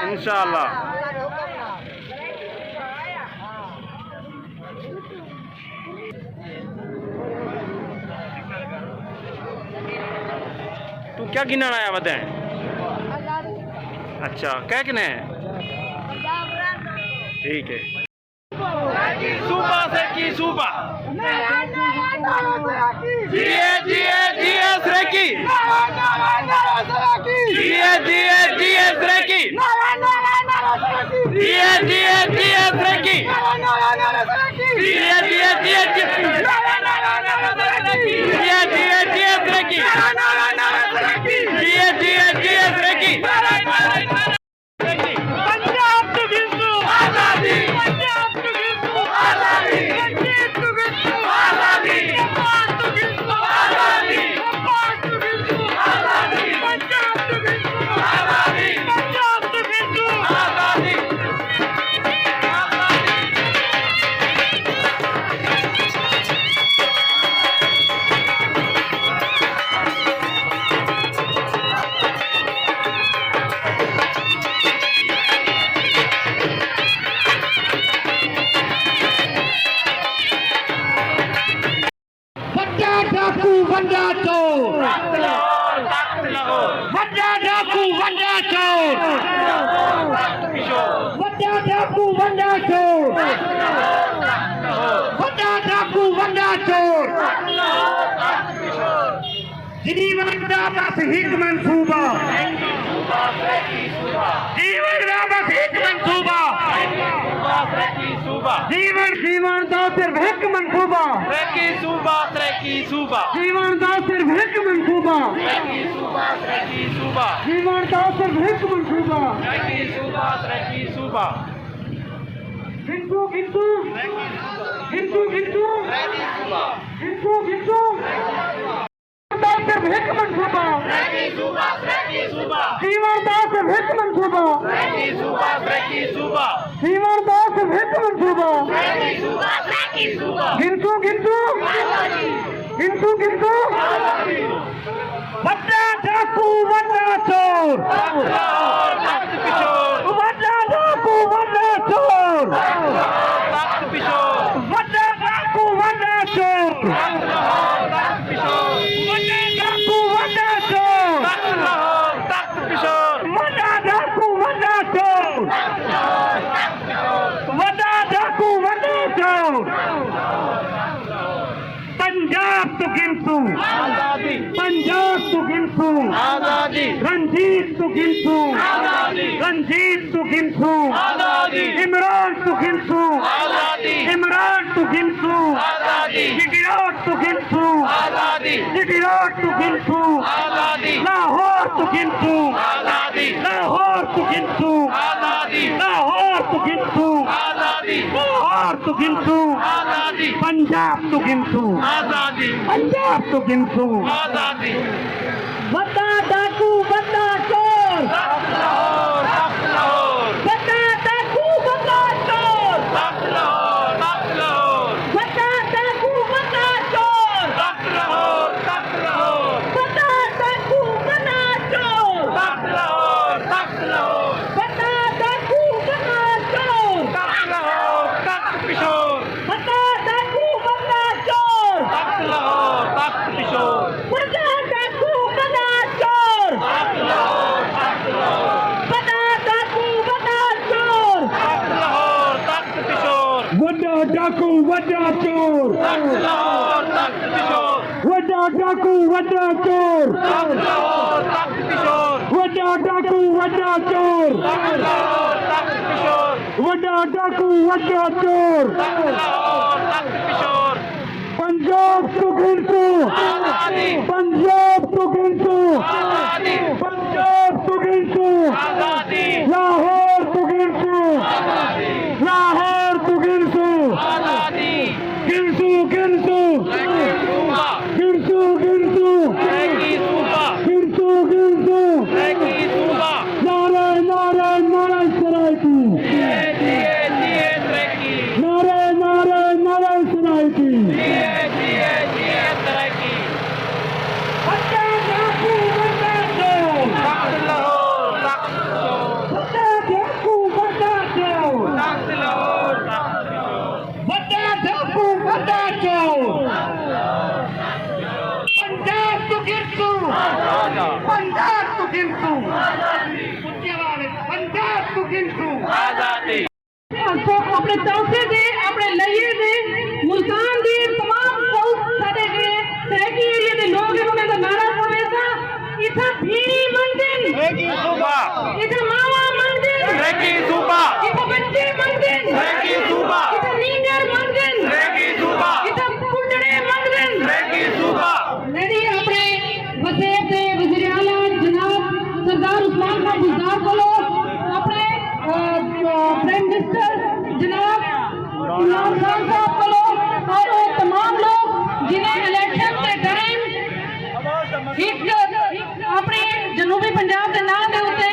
इंशाअल्लाह। तू क्या गिनना आया बताएं? अच्छा क्या गिने हैं? ठीक है। सुबह से की सुबह जिए जिए जिए सरेकी जिए जिए जिए सरेकी जिए जिए जिए सरेकी जिए जिए जिए जिए जिए जिए सरेकी जिए जिए जिए सरेकी। पंजाब टू गिनसू आजादी, पंजाब टू गिनसू आजादी, पंजाब टू गिनसू आजादी, पंजाब टू गिनसू आजादी, पंजाब टू गिनसू आजादी, पंजाब टू गिनसू आजादी, पंजाब टू गिनसू आजादी। डाकू बंदा चोर, वड्डा डाकू बंदा चोर, वड्डा डाकू बंदा चोर, वड्डा डाकू बंदा चोर। जीवन का बस एक मंसूबा, जीवन का बस एक मंसूबा, जीवन जीवन का सिर्फ एक मंसूबा, जीवन का सिर्फ एक मंसूबा, जीवन का सिर्फ एक मंसूबा। गिनतू गिनतू गिनतू गिनतू गिनतू गिनतू सिर्फ एक मंसूबा, जीवन का सिर्फ एक मंसूबा, जीवन का सिर्फ एक मंसूबा। गिनतू गिनतू गिनतू गिनतू वड्डा डाकू वड्डा चोर, वड्डा डाकू वड्डा चोर, वड्डा डाकू वड्डा चोर, वड्डा डाकू वड्डा चोर, वड्डा डाकू वड्डा चोर, वड्डा डाकू वड्डा चोर। पंजाब तो गिनसू आजादी, पंजाब तो गिनसू आजादी, रंजीत तो गिनसू आजादी, रंजीत तो गिनसू आजादी, इमरान तो गिनसू आजादी, इमरान तो गिनसू आजादी, गुजरात तो गिनसू आजादी, गुजरात तो गिनसू आजादी, लाहौर तो गिनसू आजादी, लाहौर तो गिनसू आजादी, लाहौर तो गिनसू आजादी, लाहौर तो गिनसू आजादी, पंजाब तो गिनसू आजादी, पंजाब तो गिनसू आजादी। वड्डा डाकू वड्डा चोर, वड्डा डाकू वड्डा चोर, वड्डा डाकू वड्डा चोर, वड्डा डाकू वड्डा चोर, वड्डा डाकू वड्डा चोर, वड्डा डाकू वड्डा चोर, वड्डा डाकू वड्डा चोर, वड्डा डाकू वड्डा चोर, वड्डा डाकू वड्डा चोर, वड्डा डाकू वड्डा चोर, वड्डा डाकू वड्डा चोर, वड्डा डाकू वड्डा चोर। पंजाब तो गिनसू, पंजाब तो गिनसू, पंजाब तो गिनसू, लाहौर तो गिनसू, लाहौर तो गिनसू, गिनसू गिनसू गिनसू गिनसू गिनसू गिनसू। नारे नारे नारे सरायकी, नारे नारे नारे सरायकी। पंजाब तो गिनसू पंजाब तो गिनसू अपने चौथे दे अपने लइए दे मुल्तान दे तमाम बहुत सारे जे सहकी एरिया दे लोग इन्होंने तो नारा सुने था इथा भीड़ी मंदिर इथा मावा मंदिर इथा बच्चे मंदिर इथा नींगर मंदिर इथा कुंडड़े मंदिर मेरी अपने वसीयत दे वज़ीर आला जनाब सरदार उस्मान खान बुज़दार को अपने प्राइम मिनिस्टर जनाब इमरान खान साहब को और वो तमाम लोग जिन्हें इलेक्शन के टाइम एक अपने जनूबी पंजाब के नाम के उत्ते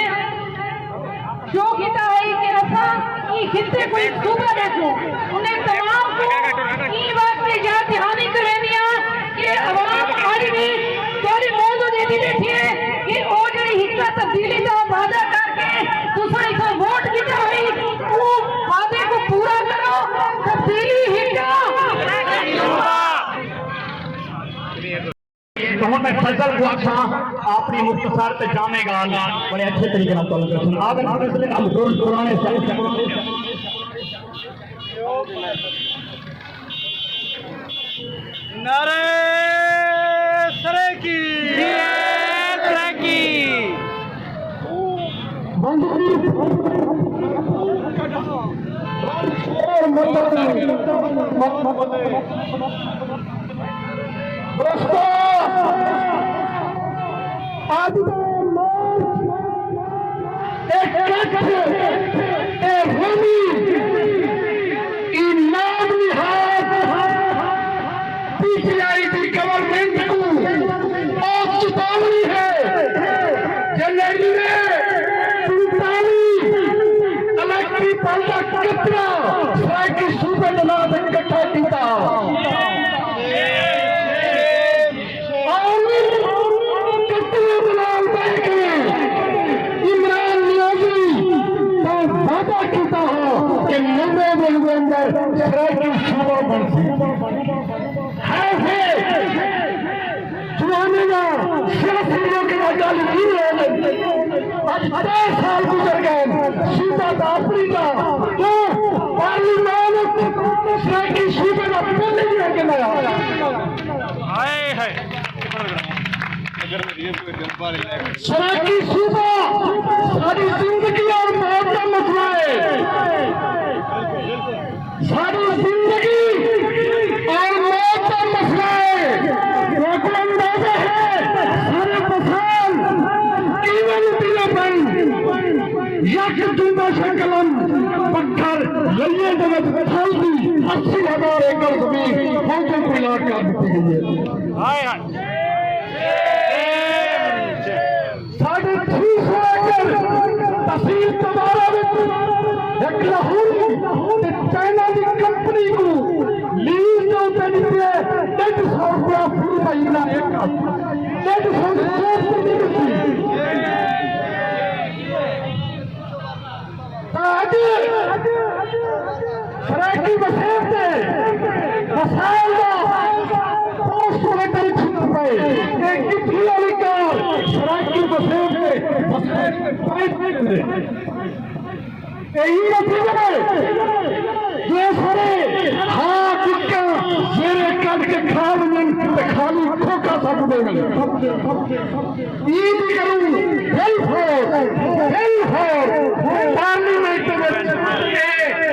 शो किया है कि असा ई खिते कोई सूबा देखो उन्हें तमाम को ई बात की याद दहानी करे दिया कि अवाम आज भी थोड़ी मौजूद देती बैठी है कि वो जड़ी हिस्सा तब्दीली का वादा करके दूसरा इसे वोट किया हुई वो वादे को पूरा करो तब्दीली हिस्सा तो मैं फजल को अच्छा अपनी मुख्तसर ते जामे गाल बड़े अच्छे तरीके नाल तौल कर सुना आदम फैसले हम रोज पुराने नारे सरेकी गवर्नमेंट को और चेतावनी है जनवरी में 45 इलेक्ट्रिक पार्टा कितना की सूबे जनाब इकट्ठा किया कितने बनाल इमरान नियाजी तो वादा किया हो कि 90 दिन के अंदर की सूबा बन है चुनाव सियासियों की गल नहीं है आज 10 साल गुजर गए सूबा दापरी का तो पार्लियामेंट की सूबे का बिल नहीं है कि नया सराकी सूबा सारी जिंदगी और मौत का मसला है सारी जिंदगी और मौत का मसला है लोगों को अंदाजा है सारे मसाल केवल दिलबन यक दूबा शकलम पत्थर लइए जगत फैलती 80,000 एकड़ जमीन फौजों को लाट कर दी गई है साढ़े 300 एकड़ तहसील तबारा में एक लाहौर चाइना की कंपनी को लीज के ऊपर दिए 150 रुपया फुल महीना एक 150 सराकी बसेर से मसाइल पोस्ट लेकर छुप गए एक कितनी वाली कार सराकी बसेर से यही नतीजा है ये सारे हाँ टिक्का मेरे कद के खाली खोखा सब देंगे ईद करूं पार्लियामेंट में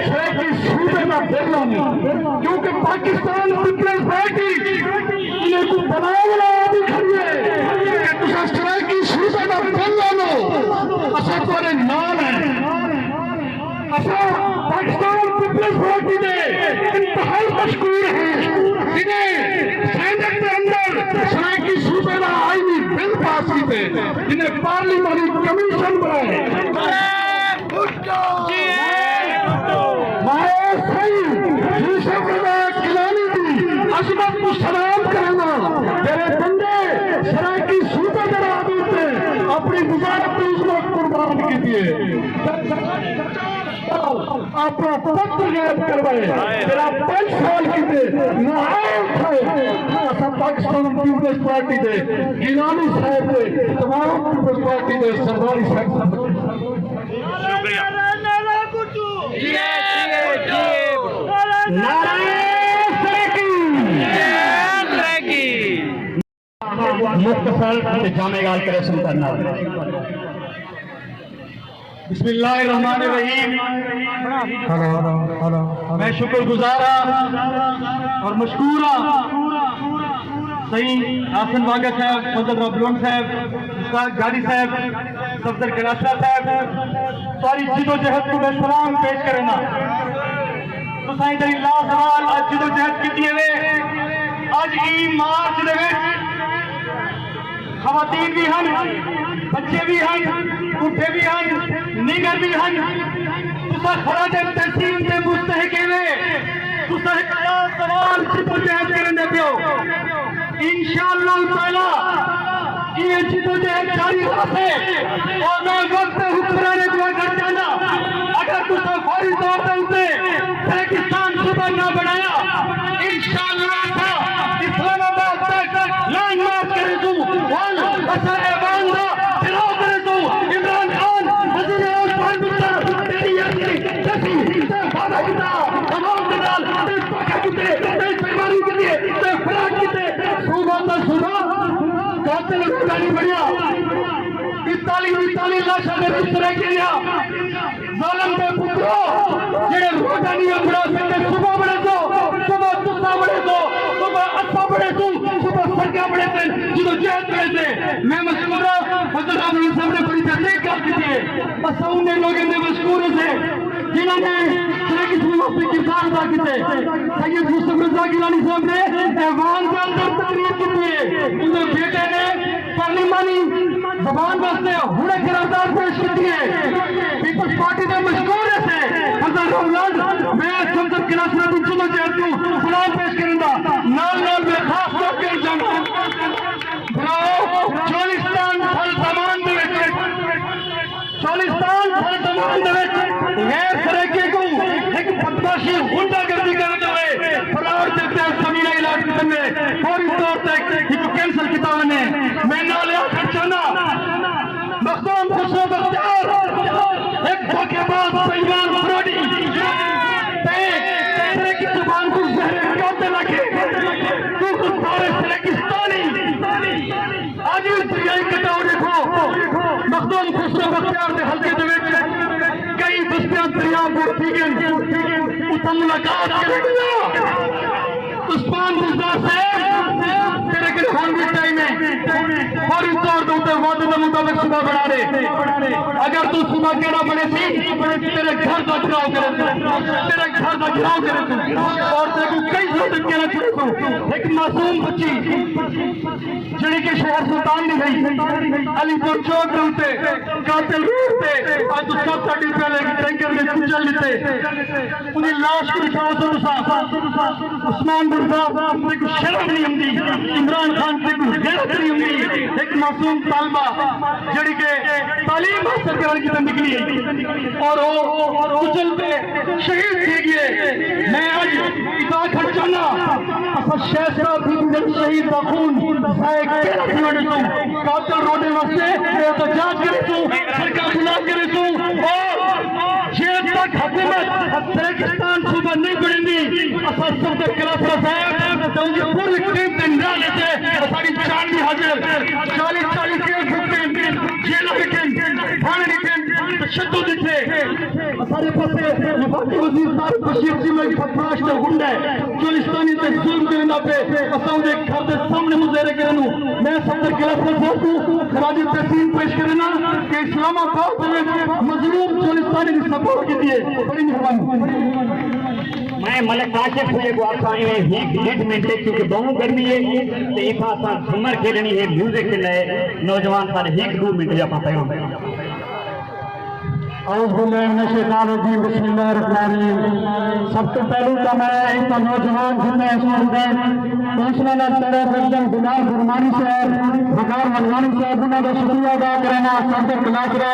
सराकी सूबे का बिल क्योंकि पाकिस्तान पीपल्स पार्टी इन्हें को बनावना भी खड़ी है कि तुसा सराकी सूबे का बिल लो असा तुम्हारे नाम है पाकिस्तान पीपल्स पार्टी ने इंतहाई मशहूर है जिन्हें सैनिक के अंदर सराकी सूबे का आईनी बिल पास किए जिन्हें पार्लियामेंट्री कमीशन बनाए खिलानी थी अजमत को सलाम करना मेरे बंदे सराकी सूबे के आदमी थे अपनी गुजारत कुर्बान की दिए अपना पत्र याद करवाए तेरा 5 साल की थे सब पाकिस्तान पीपल्स पार्टी दे गिलानी साहब दे तमाम पीपल्स पार्टी दे सरदारी साहब शुक्रिया नारा कुटू मुख्तसर जामेगाल करेक्शन करना बिस्मिल्लाहिर्रहमानिर्रहीम। मैं शुक्रगुजार और मशकूर सही आसन वागा साहब, फजल रबलोन साहब, उस्ताद गाड़ी साहब, सफदर कलासरा साहब सारी जिदोजहद को मैं सलाम पेश करना। तो साईं जी लाजवाल आज जिदोजहद की अज ई मार्च दे खवातीन भी हैं, बच्चे भी हैं, बूढ़े भी हैं, निगर भी हैं। तुसा खराज तहसीन के मुस्तहके में तुसा एक सवाल जिदोजहद करने पियो। इंशाअल्लाह ताला ये जिदोजहद जारी रहे और मैं वक्त हुक्मरान दुआ कर जाना। अगर तुसा फौरी तौर पे पाकिस्तान सुबह ना बनाया इंशाअल्लाह इस्लामाबाद तक लैंड मार्च करे तू वन बसा ऐवान दा चलाओ करे तू इमरान खान वजीर आज़म तेरी यात्री जैसी वादा किता तमाम दलाल ते धोखा किते ते बेईमानी किती ते फराड किते सूबा दा सूबा कातिल गाड़ी बढ़िया 41 लाशा दे बिस्तरे के लिया जालिम दे पुत्रो जेड़े रोजा नहीं बना सकते सुबह बड़े तो सुबह तुसा बड़े तो सुबह अच्छा बड़े तू सुबह सरका बड़े थे जिदोजहद बड़े थे। मैं मशकूर फजल रबलोन साहब ने बड़ी तहरीक कर दी है। बस उन्हें लोगों ने मशकूर थे जिन्होंने किस्म वास्ते किरदार अदा किए। सैयद यूसुफ रजा गिलानी साहब ने ऐवान के अंदर तकरीर की है। उनके बेटे ने पार्लिमानी जबान वास्ते हुणे किरदार पेश की है। पीपल्स पार्टी ने मशकूर थे फजल रबलोन। मैं सफदर कलासरा दी जिदोजहद को सलाम पेश करूंगा। नाल नाल में खास तौर पर चोलिस्तान फल जमान गैर सरेके को एक बदमाशी गुंडागर्दी करते हुए फरार देते हैं जमीन इलाके में फौरी तौर तक कैंसिल किया ने मैं नाले खर्चाना मखदूम खुशरो बख्तियार एक धोखेबाज बेईमान फ्रॉडी तेरे की जुबान को जहर काटने लगे तू कुछ सारे सरेकिस्तानी आज इस दरियाई कटाव देखो मखदूम खुशरो बख्तियार के हल्के दे कई बस्तियां दरिया बोलती गई उत्तम मुलाकात करेगा उस्मान बुजदार साहब तेरे के होन भी टाइम है फौरी तौर पे वादे के मुताबिक सुबह बना दे। अगर तू सुबह कहना बने थी तेरे घर का घिराव करे तेरे घर का घिराव करे और तेरे को कई लोग कहना छुड़े तू एक मासूम बच्ची जड़ी के शहर सुल्तान नहीं गई अलीपुर चौक पे कातिल रोड पे आज तो सब साड़ी पहले टैंकर में कुचल लेते उन्हें लाश को दिखाओ तो उस्मान बुजदार से कुछ शर्म नहीं होती इमरान खान से कुछ गैरत नहीं होती एक मासूम तालबा जड़ी के तालीम हासिल करने की निकली और वो कुचल पे शहीद किए गए। मैं आज इतना खर्चाना शहसरा शहीद का खून कातिल रोडे वास्ते तो जांच करे तू सरकार बुला करे तू और जेल तक हुकूमत पाकिस्तान सूबा नहीं बनेगी असर सफदर कलासरा साहब तो उनकी पूरी टीम दिन डाले थे सारी जान भी हाजिर 40 केस होते जेल लिखे थाने लिखे तशद्दुद लिखे सारे पासे वफाकी वजीर साहब बशीर जी में फतराश ते गुंडे चोलिस्तानी ते जुल्म करने पे असां दे घर दे सामने मुजाहरे करनु मैं सफदर कलासरा साहब को खराज तहसीन पेश करना कि इस्लामाबाद में मजलूम चोलिस्तानी की सपोर्ट की दिए बड़ी मेहरबानी। मैं मलिक काशिफ से को आखा है एक डेढ़ मिनट क्योंकि बहुत गर्मी है तो एक आसा झूमर खेलनी है म्यूजिक के लिए नौजवान सारे एक 2 मिनट या पता है सब तो पहलू तो मैं एक नौजवान दूसरा बिलाल गुरमानी साहब बकार मनवानी साहब उन्होंने शुक्रिया अदा करना सफदर कलासरा